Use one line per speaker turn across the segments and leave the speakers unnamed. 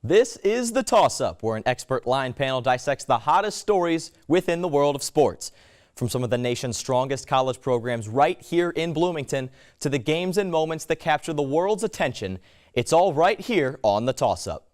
This is The Toss-Up, where an expert line panel dissects the hottest stories within the world of sports. From some of the nation's strongest college programs right here in Bloomington to the games and moments that capture the world's attention, it's all right here on The Toss-Up.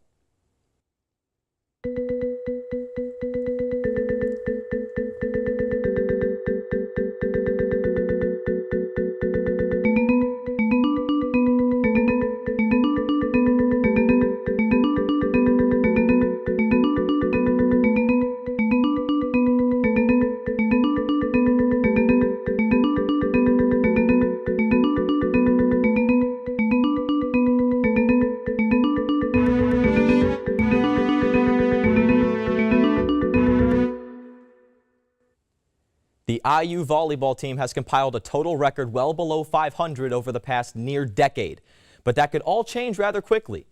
The IU volleyball team has compiled a total record well below 500 over the past near decade, but that could all change rather quickly.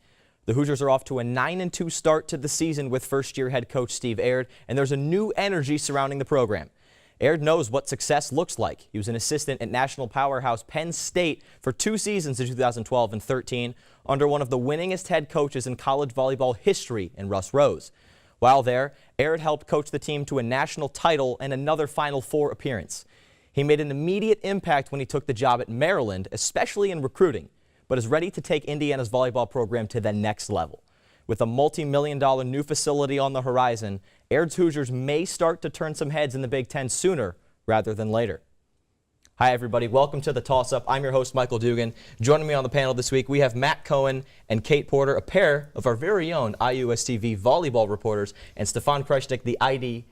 The Hoosiers are off to a 9-2 start to the season with first-year head coach Steve Aird, and there's a new energy surrounding the program. Aird knows what success looks like. He was an assistant at national powerhouse Penn State for 2 seasons in 2012 and 13 under one of the winningest head coaches in college volleyball history in Russ Rose. While there, Aird helped coach the team to a national title and another Final Four appearance. He made an immediate impact when he took the job at Maryland, especially in recruiting, but is ready to take Indiana's volleyball program to the next level. With a multi-million-dollar new facility on the horizon, Aird's Hoosiers may start to turn some heads in the Big Ten sooner rather than later. Hi, everybody. Welcome to The Toss-Up. I'm your host, Michael Dugan. Joining me on the panel this week, we have Matt Cohen and Kate Porter, a pair of our very own IUSTV volleyball reporters, and Stefan Kreshnik, the IDS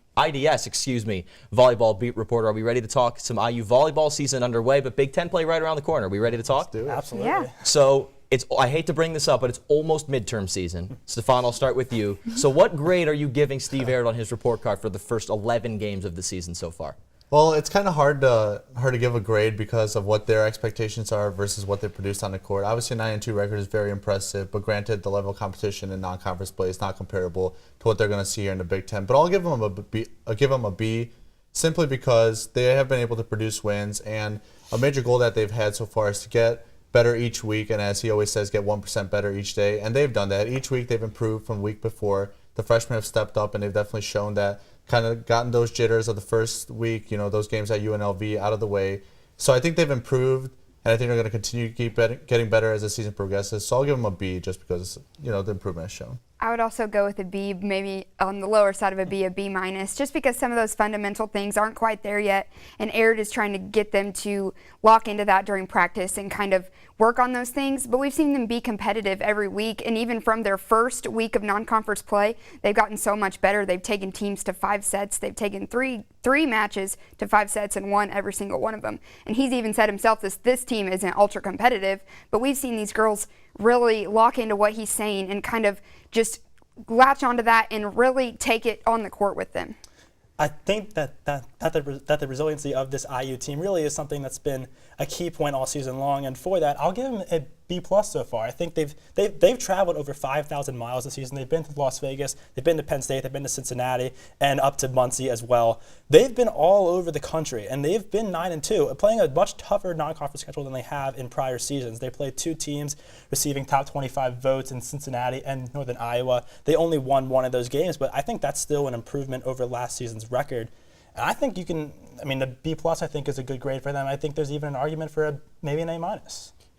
volleyball beat reporter. Are we ready to talk some IU volleyball season underway, but Big Ten play right around the corner? Are we ready to talk?
Let's do it.
Absolutely.
Yeah.
So I hate to bring this up, but it's almost midterm season. Stefan, I'll start with you. So what grade are you giving Steve Aird on his report card for the first 11 games of the season so far?
Well, it's kind of hard to give a grade because of what their expectations are versus what they produced on the court. Obviously, a 9-2 record is very impressive, but granted, the level of competition in non-conference play is not comparable to what they're going to see here in the Big Ten. But I'll give them a B, simply because they have been able to produce wins, and a major goal that they've had so far is to get better each week, and as he always says, get 1% better each day. And they've done that. Each week they've improved from the week before. The freshmen have stepped up, and they've definitely shown that. Kind of gotten those jitters of the first week, those games at UNLV out of the way. So I think they've improved, and I think they're going to continue to keep getting better as the season progresses. So I'll give them a B just because, the improvement is shown.
I would also go with a B, maybe on the lower side of a B minus, just because some of those fundamental things aren't quite there yet, and Aird is trying to get them to lock into that during practice and kind of work on those things. But we've seen them be competitive every week, and even from their first week of non-conference play, they've gotten so much better. They've taken teams to 5 sets. They've taken three matches to 5 sets and won every single one of them. And he's even said himself this team isn't ultra competitive, but we've seen these girls really lock into what he's saying and kind of just latch onto that and really take it on the court with them.
I think that the resiliency of this IU team really is something that's been a key point all season long, and for that, I'll give them a B+ so far. I think they've traveled over 5,000 miles this season. They've been to Las Vegas, they've been to Penn State, they've been to Cincinnati, and up to Muncie as well. They've been all over the country, and they've been 9-2, playing a much tougher non-conference schedule than they have in prior seasons. They played 2 teams receiving top 25 votes in Cincinnati and Northern Iowa. They only won 1 of those games, but I think that's still an improvement over last season's record. And I think the B+ I think is a good grade for them. I think there's even an argument for maybe an A-.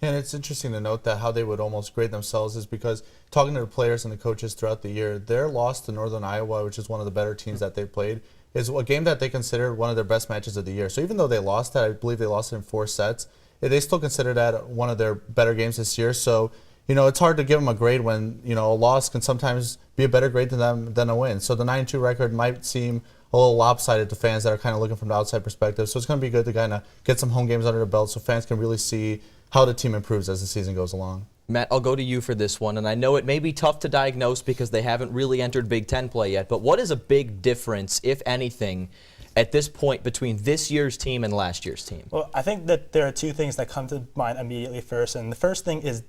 And it's interesting to note that how they would almost grade themselves is because talking to the players and the coaches throughout the year, their loss to Northern Iowa, which is one of the better teams that they've played, is a game that they considered one of their best matches of the year. So even though they lost that, I believe they lost it in 4 sets, they still consider that one of their better games this year. So, it's hard to give them a grade when, a loss can sometimes be a better grade to them than a win. So the 9-2 record might seem a little lopsided to fans that are kind of looking from the outside perspective. So it's going to be good to kind of get some home games under the belt so fans can really see how the team improves as the season goes along.
Matt, I'll go to you for this one, and I know it may be tough to diagnose because they haven't really entered Big Ten play yet, but what is a big difference, if anything, at this point between this year's team and last year's team?
Well, I think that there are 2 things that come to mind immediately first, and the first thing is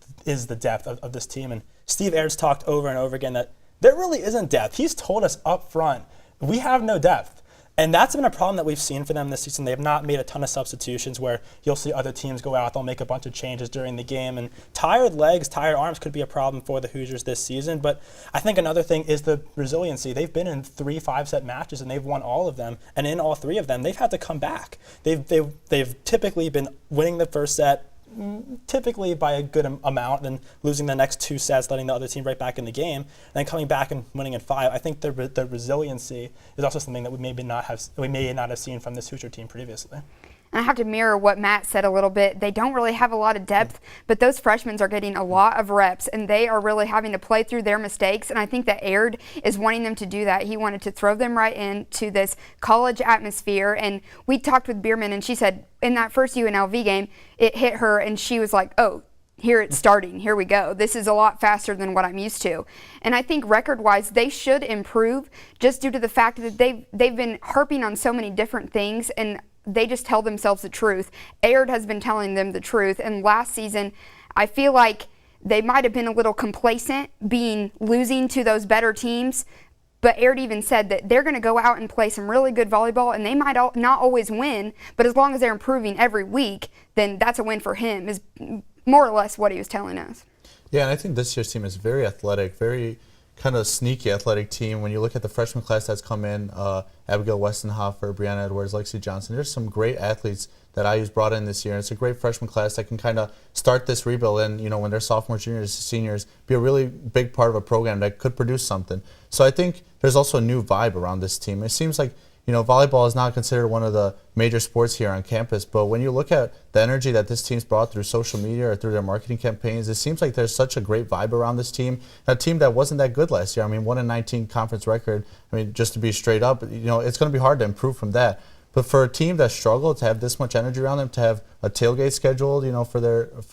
the depth of this team. And Steve Aird's talked over and over again that there really isn't depth. He's told us up front, we have no depth. And that's been a problem that we've seen for them this season. They have not made a ton of substitutions where you'll see other teams go out, they'll make a bunch of changes during the game. And tired legs, tired arms could be a problem for the Hoosiers this season. But I think another thing is the resiliency. They've been in 3 5-set matches and they've won all of them. And in all 3 of them, they've had to come back. They've typically been winning the first set, typically by a good amount, then losing the next 2 sets, letting the other team right back in the game, and then coming back and winning in 5. I think the resiliency is also something that we may not have seen from this Hoosier team previously.
And I have to mirror what Matt said a little bit. They don't really have a lot of depth, but those freshmen are getting a lot of reps, and they are really having to play through their mistakes. And I think that Aird is wanting them to do that. He wanted to throw them right into this college atmosphere. And we talked with Bierman, and she said in that first UNLV game, it hit her, and she was like, oh, here it's starting. Here we go. This is a lot faster than what I'm used to. And I think record-wise, they should improve just due to the fact that they've been harping on so many different things, and they just tell themselves the truth. Aird has been telling them the truth. And last season, I feel like they might have been a little complacent losing to those better teams. But Aird even said that they're going to go out and play some really good volleyball, and they might not always win, but as long as they're improving every week, then that's a win for him, is more or less what he was telling us.
Yeah, and I think this year's team is very athletic, very kind of sneaky athletic team. When you look at the freshman class that's come in, Abigail Westenhofer, Brianna Edwards, Lexi Johnson, there's some great athletes that IU's brought in this year. And it's a great freshman class that can kind of start this rebuild and, when they're sophomores, juniors, seniors, be a really big part of a program that could produce something. So I think there's also a new vibe around this team. It seems like, volleyball is not considered one of the major sports here on campus, but when you look at the energy that this team's brought through social media or through their marketing campaigns, it seems like there's such a great vibe around this team. A team that wasn't that good last year. 1-19 conference record. Just to be straight up, it's going to be hard to improve from that. But for a team that struggled to have this much energy around them, to have a tailgate scheduled, for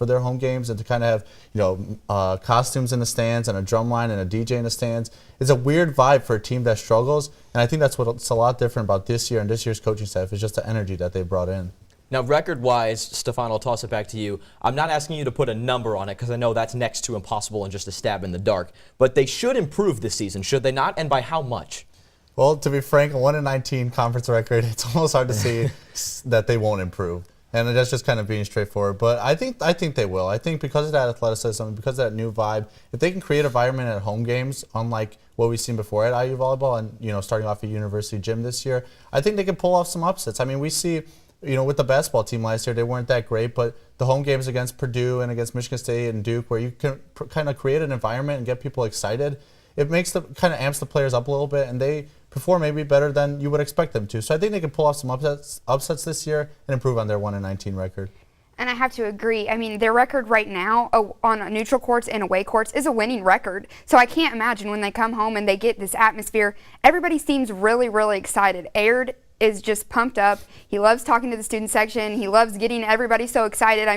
their home games, and to kind of have, costumes in the stands and a drum line and a DJ in the stands, it's a weird vibe for a team that struggles. And I think that's what's a lot different about this year and this year's coaching staff is just the energy that they brought in.
Now, record-wise, Stefan, I'll toss it back to you. I'm not asking you to put a number on it because I know that's next to impossible and just a stab in the dark. But they should improve this season, should they not? And by how much?
Well, to be frank, a 1-19 conference record, it's almost hard to see that they won't improve. And that's just kind of being straightforward. But I think they will. I think because of that athleticism, because of that new vibe, if they can create an environment at home games, unlike what we've seen before at IU volleyball and, starting off at University Gym this year, I think they can pull off some upsets. We see, with the basketball team last year, they weren't that great, but the home games against Purdue and against Michigan State and Duke, where you can kind of create an environment and get people excited, it makes kind of amps the players up a little bit, and they perform maybe better than you would expect them to. So I think they can pull off some upsets this year and improve on their 1-19 record.
And I have to agree. Their record right now on neutral courts and away courts is a winning record. So I can't imagine when they come home and they get this atmosphere, everybody seems really, really excited. Aird is just pumped up. He loves talking to the student section. He loves getting everybody so excited.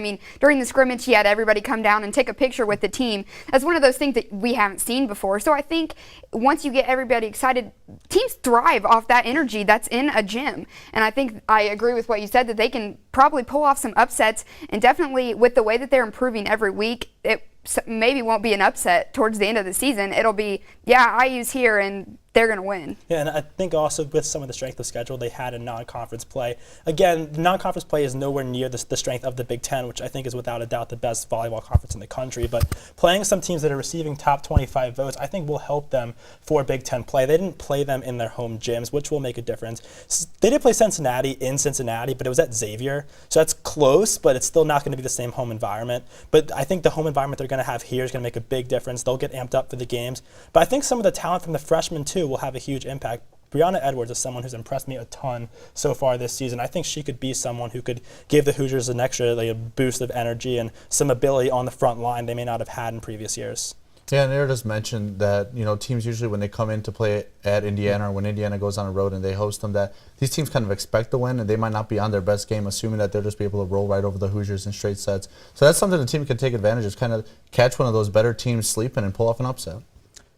During the scrimmage, he had everybody come down and take a picture with the team. That's one of those things that we haven't seen before. So I think once you get everybody excited, teams thrive off that energy that's in a gym. And I think I agree with what you said, that they can probably pull off some upsets, and definitely with the way that they're improving every week, it maybe won't be an upset towards the end of the season. It'll be, IU's here and they're going to win.
Yeah, and I think also with some of the strength of schedule they had in non-conference play. Again, non-conference play is nowhere near the strength of the Big Ten, which I think is without a doubt the best volleyball conference in the country. But playing some teams that are receiving top 25 votes, I think will help them for Big Ten play. They didn't play them in their home gyms, which will make a difference. They did play Cincinnati in Cincinnati, but it was at Xavier. So that's close, but it's still not going to be the same home environment. But I think the home environment they're going to have here is going to make a big difference. They'll get amped up for the games. But I think some of the talent from the freshmen, too, will have a huge impact. Brianna Edwards is someone who's impressed me a ton so far this season. I think she could be someone who could give the Hoosiers an extra a boost of energy and some ability on the front line they may not have had in previous years.
Yeah, and Eric just mentioned that teams usually when they come in to play at Indiana or when Indiana goes on a road and they host them, that these teams kind of expect to win and they might not be on their best game, assuming that they'll just be able to roll right over the Hoosiers in straight sets. So that's something the team can take advantage of, kind of catch one of those better teams sleeping and pull off an upset.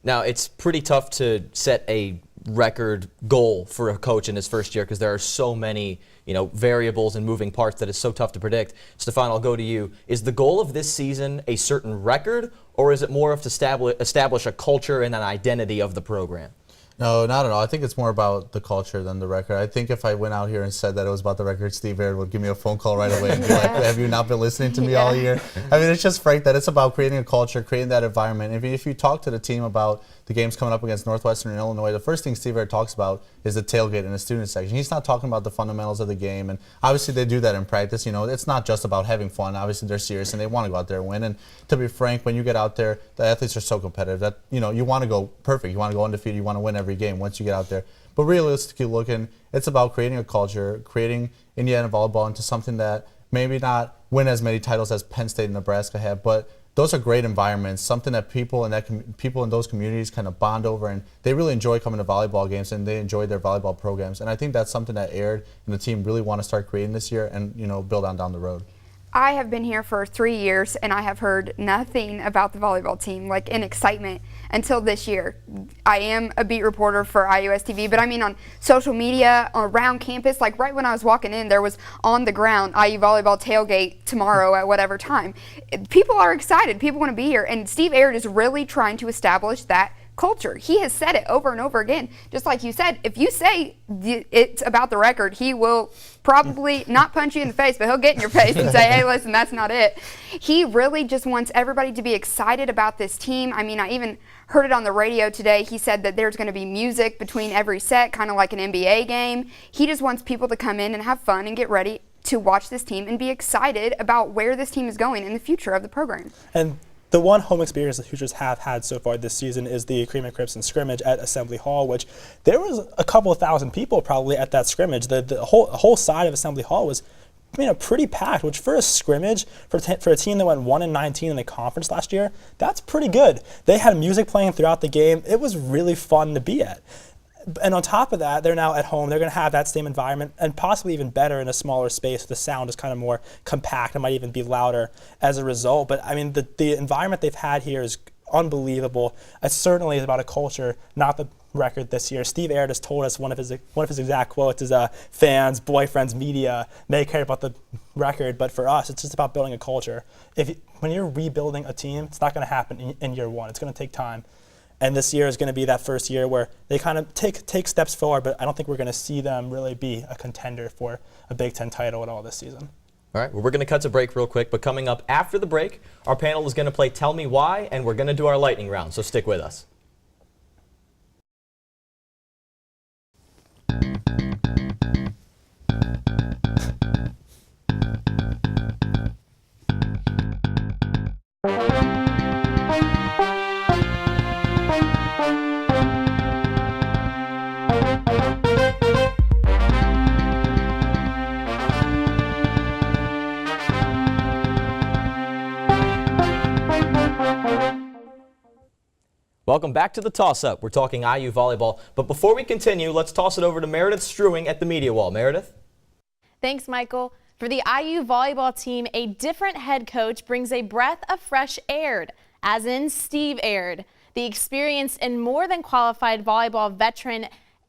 Now, it's pretty tough to set a record goal for a coach in his first year because there are so many, variables and moving parts that it's so tough to predict. Stefan, I'll go to you. Is the goal of this season a certain record, or is it more of to establish a culture and an identity of the program?
No, not at all. I think it's more about the culture than the record. I think if I went out here and said that it was about the record, Steve Aird would give me a phone call right away and be like, have you not been listening to me all year? I mean, it's just frank that it's about creating a culture, creating that environment. If you talk to the team about the games coming up against Northwestern and Illinois, the first thing Steve Aird talks about is the tailgate in the student section. He's not talking about the fundamentals of the game, and obviously they do that in practice. You know, it's not just about having fun. Obviously they're serious and they want to go out there and win. And to be frank, when you get out there, the athletes are so competitive that, you know, you want to go perfect. You want to go undefeated. You want to win every game once you get out there. But realistically looking, it's about creating a culture, creating Indiana volleyball into something that maybe not win as many titles as Penn State and Nebraska have, but those are great environments, something that people in those communities kind of bond over, and they really enjoy coming to volleyball games and they enjoy their volleyball programs. And I think that's something that Aird and the team really want to start creating this year and, you know, build on down the road.
I have been here for 3 years and I have heard nothing about the volleyball team, like in excitement, until this year. I am a beat reporter for IUS TV, but I mean on social media, around campus, like right when I was walking in, there was on the ground IU volleyball tailgate tomorrow at whatever time. People are excited. People want to be here, and Steve Aird is really trying to establish that culture. He has said it over and over again. Just like you said, if you say it's about the record, he will probably not punch you in the face, but he'll get in your face and say, hey, listen, that's not it. He really just wants everybody to be excited about this team. I mean, I even heard it on the radio today. He said that there's going to be music between every set, kind of like an NBA game. He just wants people to come in and have fun and get ready to watch this team and be excited about where this team is going in the future of the program.
And the one home experience the Hoosiers have had so far this season is the Cream and Crimson scrimmage at Assembly Hall, which there was a couple of thousand people probably at that scrimmage. The whole side of Assembly Hall was, you know, pretty packed, which for a scrimmage, for a team that went 1-19 in the conference last year, that's pretty good. They had music playing throughout the game. It was really fun to be at. And on top of that, they're now at home. They're going to have that same environment and possibly even better in a smaller space. The sound is kind of more compact. It might even be louder as a result. But, I mean, the environment they've had here is unbelievable. It certainly is about a culture, not the record this year. Steve Aird has told us one of his exact quotes is fans, boyfriends, media may care about the record, but for us, it's just about building a culture. When you're rebuilding a team, it's not going to happen in year one. It's going to take time. And this year is going to be that first year where they kind of take steps forward, but I don't think we're going to see them really be a contender for a Big Ten title at all this season.
All right, well, we're going to cut to break real quick, but coming up after the break, our panel is going to play Tell Me Why, and we're going to do our lightning round, so stick with us. Welcome back to the Toss-Up. We're talking IU volleyball, but before we continue, let's toss it over to Meredith Struing at the media wall. Meredith?
Thanks, Michael. For the IU volleyball team, a different head coach brings a breath of fresh air, as in Steve Aird. The experienced and more than qualified volleyball veteran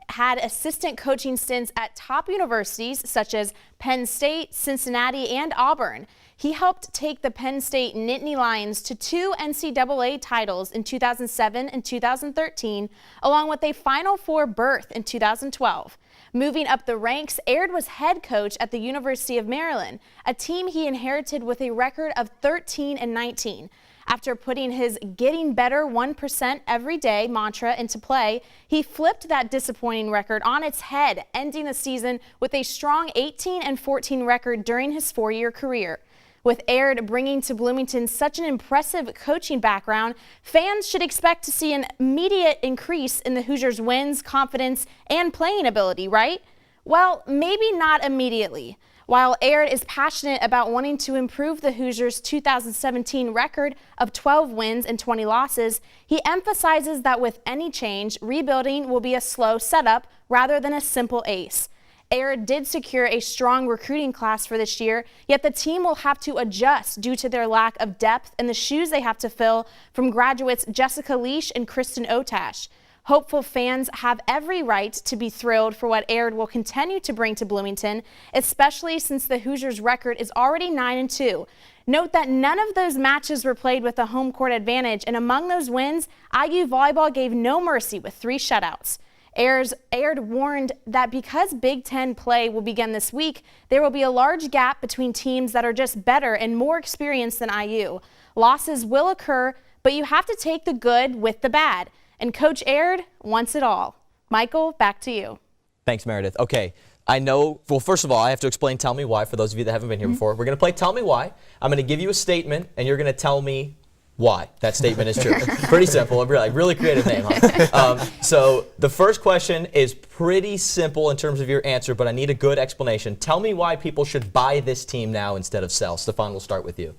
had assistant coaching stints at top universities such as Penn State, Cincinnati, and Auburn. He helped take the Penn State Nittany Lions to 2 NCAA titles in 2007 and 2013, along with a Final Four berth in 2012. Moving up the ranks, Aird was head coach at the University of Maryland, a team he inherited with a record of 13-19. After putting his getting better 1% every day mantra into play, he flipped that disappointing record on its head, ending the season with a strong 18-14 record during his 4-year career. With Aird bringing to Bloomington such an impressive coaching background, fans should expect to see an immediate increase in the Hoosiers' wins, confidence, and playing ability, right? Well, maybe not immediately. While Aird is passionate about wanting to improve the Hoosiers' 2017 record of 12 wins and 20 losses, he emphasizes that with any change, rebuilding will be a slow setup rather than a simple ace. Aird did secure a strong recruiting class for this year, yet the team will have to adjust due to their lack of depth and the shoes they have to fill from graduates Jessica Leash and Kristen Otash. Hopeful fans have every right to be thrilled for what Aird will continue to bring to Bloomington, especially since the Hoosiers' record is already 9-2. Note that none of those matches were played with a home court advantage, and among those wins, IU volleyball gave no mercy with 3 shutouts. Aird warned that because Big Ten play will begin this week, there will be a large gap between teams that are just better and more experienced than IU. Losses will occur, but you have to take the good with the bad. And Coach Aird wants it all. Michael, back to you.
Thanks, Meredith. Okay, I know, well, first of all, I have to explain Tell Me Why for those of you that haven't been here before. We're going to play Tell Me Why. I'm going to give you a statement, and you're going to tell me why that statement is true. Pretty simple. Really creative name, huh? So the first question is pretty simple in terms of your answer, but I need a good explanation. Tell me why people should buy this team now instead of sell. Stefan, we'll start with you.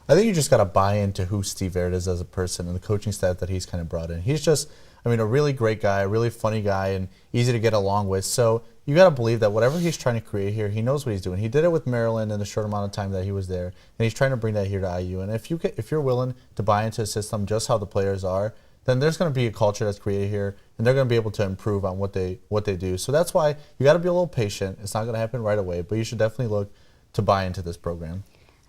I think you just got to buy into who Steve Aird is as a person and the coaching staff that he's kind of brought in. He's just, a really great guy, a really funny guy, and easy to get along with. So you got to believe that whatever he's trying to create here, he knows what he's doing. He did it with Maryland in the short amount of time that he was there, and he's trying to bring that here to IU. And if you're willing to buy into a system just how the players are, then there's going to be a culture that's created here, and they're going to be able to improve on what they do. So that's why you got to be a little patient. It's not going to happen right away, but you should definitely look to buy into this program.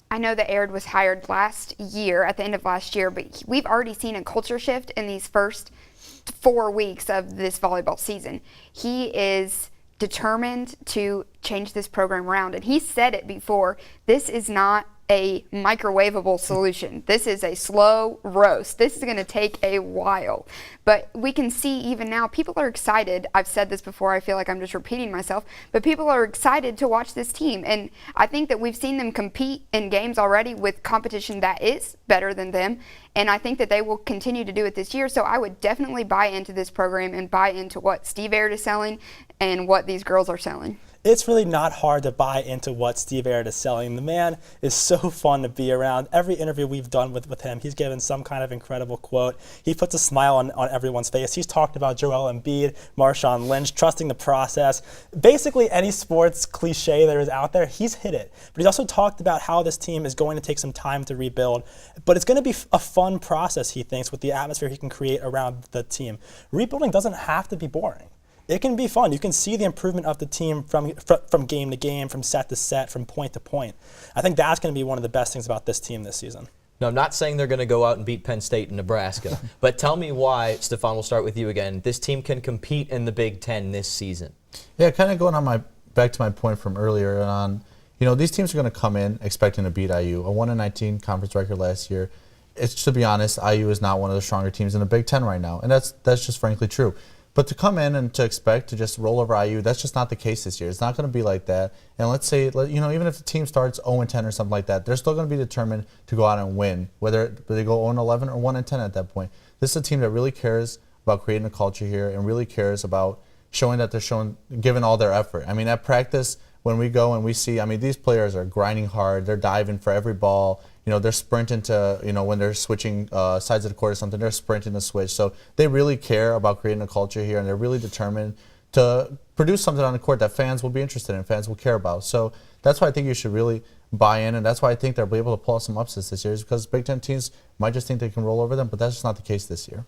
I know that Aird was hired last year, at the end of last year, but we've already seen a culture shift in these first 4 weeks of this volleyball season. He is determined to change this program around, and he said it before. This is not a microwavable solution. This is a slow roast. This is going to take a while. But we can see even now people are excited. I've said this before. I feel like I'm just repeating myself. But people are excited to watch this team. And I think that we've seen them compete in games already with competition that is better than them. And I think that they will continue to do it this year. So I would definitely buy into this program and buy into what Steve Aird is selling and what these girls are selling.
It's really not hard to buy into what Steve Aird is selling. The man is so fun to be around. Every interview we've done with him, he's given some kind of incredible quote. He puts a smile on everyone's face. He's talked about Joel Embiid, Marshawn Lynch, trusting the process. Basically, any sports cliche there is out there, he's hit it. But he's also talked about how this team is going to take some time to rebuild. But it's going to be a fun process, he thinks, with the atmosphere he can create around the team. Rebuilding doesn't have to be boring. It can be fun. You can see the improvement of the team from game to game, from set to set, from point to point. I think that's going to be one of the best things about this team this season.
No, I'm not saying they're going to go out and beat Penn State and Nebraska, but tell me why, Stefan, we'll start with you again, this team can compete in the Big Ten this season.
Yeah, kind of going on back to my point from earlier on, these teams are going to come in expecting to beat IU. A 1-19 conference record last year. It's, to be honest, IU is not one of the stronger teams in the Big Ten right now, and that's just frankly true. But to come in and to expect to just roll over IU, that's just not the case this year. It's not going to be like that. And let's say, even if the team starts 0-10 or something like that, they're still going to be determined to go out and win, whether they go 0-11 or 1-10 at that point. This is a team that really cares about creating a culture here and really cares about showing that they're giving all their effort. At practice, when we go and we see, these players are grinding hard. They're diving for every ball. They're sprinting to, when they're switching sides of the court or something, they're sprinting to switch. So they really care about creating a culture here, and they're really determined to produce something on the court that fans will be interested in, fans will care about. So that's why I think you should really buy in, and that's why I think they'll be able to pull out some upsets this year, is because Big Ten teams might just think they can roll over them, but that's just not the case this year.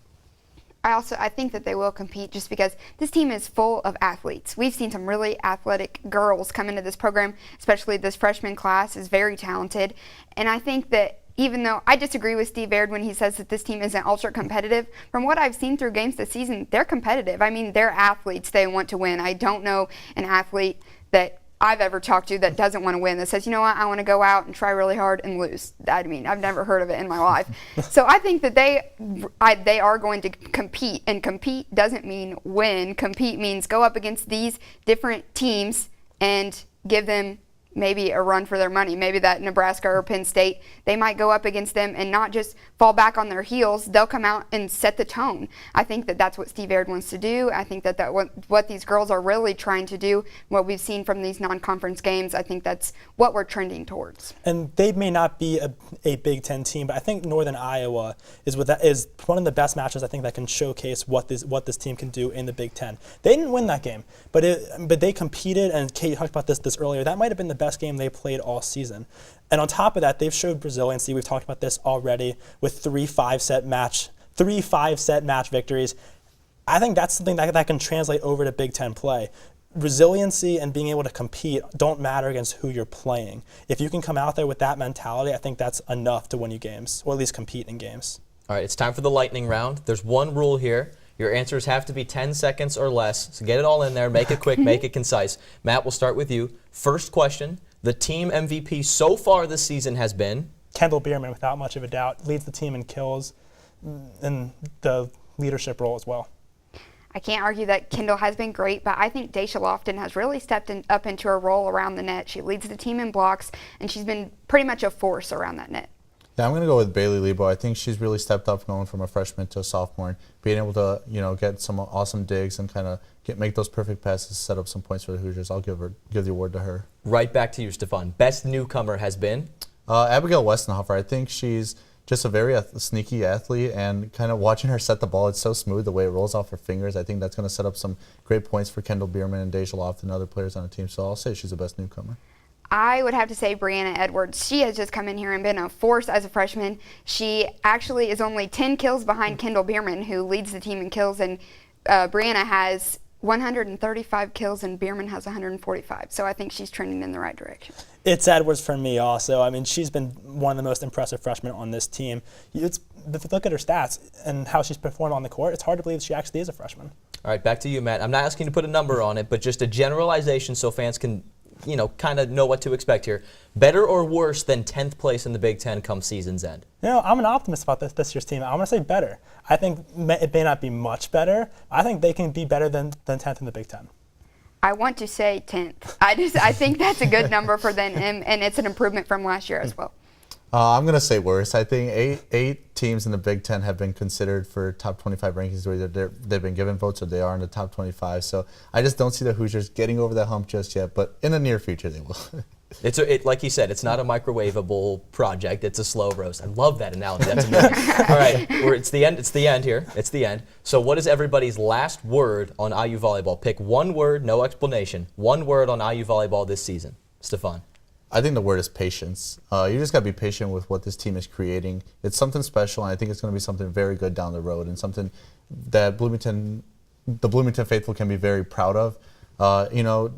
I think that they will compete just because this team is full of athletes. We've seen some really athletic girls come into this program, especially this freshman class is very talented. And I think that even though I disagree with Steve Aird when he says that this team isn't ultra competitive, from what I've seen through games this season, they're competitive. They're athletes. They want to win. I don't know an athlete that I've ever talked to that doesn't want to win, that says, what, I want to go out and try really hard and lose. I've never heard of it in my life. So I think that they are going to compete, and compete doesn't mean win. Compete means go up against these different teams and give them maybe a run for their money. Maybe that Nebraska or Penn State, they might go up against them and not just fall back on their heels. They'll come out and set the tone. I think that that's what Steve Aird wants to do. I think that what these girls are really trying to do, what we've seen from these non-conference games, I think that's what we're trending towards.
And they may not be a Big Ten team, but I think Northern Iowa is one of the best matches I think that can showcase what this team can do in the Big Ten. They didn't win that game, but they competed, and Kate talked about this earlier. That might have been the best game they played all season. And on top of that, they've showed resiliency. We've talked about this already with 3 5-set match victories. I think that's something that can translate over to Big Ten play. Resiliency and being able to compete don't matter against who you're playing. If you can come out there with that mentality, I think that's enough to win you games, or at least compete in games.
All right, it's time for the lightning round. There's one rule here. Your answers have to be 10 seconds or less, so get it all in there, make it quick, make it concise. Matt, we'll start with you. First question, the team MVP so far this season has been?
Kendall Bierman, without much of a doubt, leads the team in kills and the leadership role as well.
I can't argue that Kendall has been great, but I think Daisha Lofton has really stepped up into her role around the net. She leads the team in blocks, and she's been pretty much a force around that net.
Yeah, I'm going to go with Bailey Lebo. I think she's really stepped up going from a freshman to a sophomore and being able to, get some awesome digs and kind of make those perfect passes, set up some points for the Hoosiers. I'll give the award to her.
Right back to you, Stefan. Best newcomer has been?
Abigail Westenhofer. I think she's just a very sneaky athlete, and kind of watching her set the ball, it's so smooth the way it rolls off her fingers. I think that's going to set up some great points for Kendall Bierman and Daisha Lofton and other players on the team. So I'll say she's the best newcomer.
I would have to say Brianna Edwards. She has just come in here and been a force as a freshman. She actually is only 10 kills behind Kendall Bierman, who leads the team in kills, and Brianna has 135 kills and Bierman has 145. So I think she's trending in the right direction.
It's Edwards for me also. I mean, she's been one of the most impressive freshmen on this team. If you look at her stats and how she's performed on the court, it's hard to believe she actually is a freshman.
All right, back to you, Matt. I'm not asking you to put a number on it, but just a generalization so fans can, kind of know what to expect here. Better or worse than 10th place in the Big Ten come season's end?
I'm an optimist about this year's team. I'm going to say better. I think it may not be much better. I think they can be better than 10th in the Big Ten.
I want to say 10th. I think that's a good number for them, and it's an improvement from last year as well.
I'm going to say worse. I think eight teams in the Big Ten have been considered for top 25 rankings. Where they've been given votes, or they are in the top 25. So I just don't see the Hoosiers getting over that hump just yet. But in the near future, they will.
Like you said, it's not a microwavable project. It's a slow roast. I love that analogy. That's amazing. All right, it's the end. It's the end here. It's the end. So what is everybody's last word on IU volleyball? Pick one word, no explanation. One word on IU volleyball this season. Stefan.
I think the word is patience. You just got to be patient with what this team is creating. It's something special, and I think it's going to be something very good down the road, and something that the Bloomington faithful can be very proud of.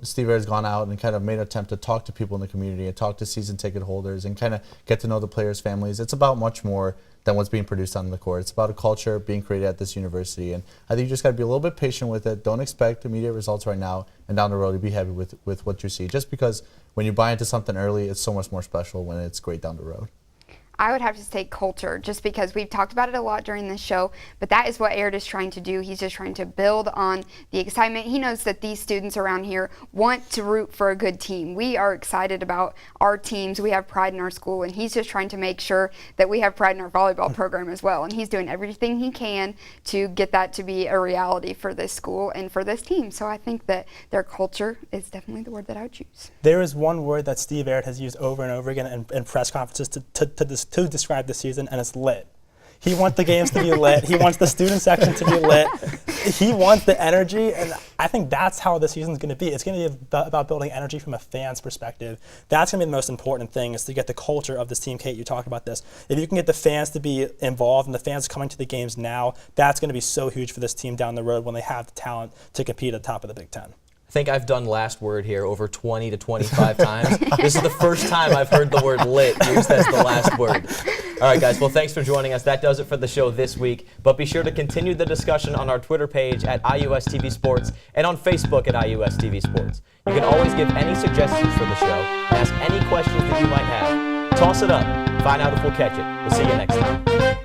Steve Air's gone out and kind of made an attempt to talk to people in the community and talk to season ticket holders and kind of get to know the players' families. It's about much more than what's being produced on the court. It's about a culture being created at this university, and I think you just got to be a little bit patient with it. Don't expect immediate results right now, and down the road, you be happy with what you see. Just because when you buy into something early, it's so much more special when it's great down the road.
I would have to say culture, just because we've talked about it a lot during this show, but that is what Aird is trying to do. He's just trying to build on the excitement. He knows that these students around here want to root for a good team. We are excited about our teams. We have pride in our school, and he's just trying to make sure that we have pride in our volleyball program as well. And he's doing everything he can to get that to be a reality for this school and for this team. So I think that their culture is definitely the word that I would choose.
There is one word that Steve Aird has used over and over again in press conferences to describe the season, and it's lit. He wants the games to be lit. He wants the student section to be lit. He wants the energy, and I think that's how the season's going to be. It's going to be about building energy from a fan's perspective. That's going to be the most important thing, is to get the culture of this team. Kate, you talked about this. If you can get the fans to be involved and the fans coming to the games now, that's going to be so huge for this team down the road when they have the talent to compete at the top of the Big Ten.
I think I've done last word here over 20 to 25 times. This is the first time I've heard the word lit used as the last word. All right, guys. Well, thanks for joining us. That does it for the show this week. But be sure to continue the discussion on our Twitter page at IUSTV Sports and on Facebook at IUSTV Sports. You can always give any suggestions for the show and ask any questions that you might have. Toss it up. Find out if we'll catch it. We'll see you next time.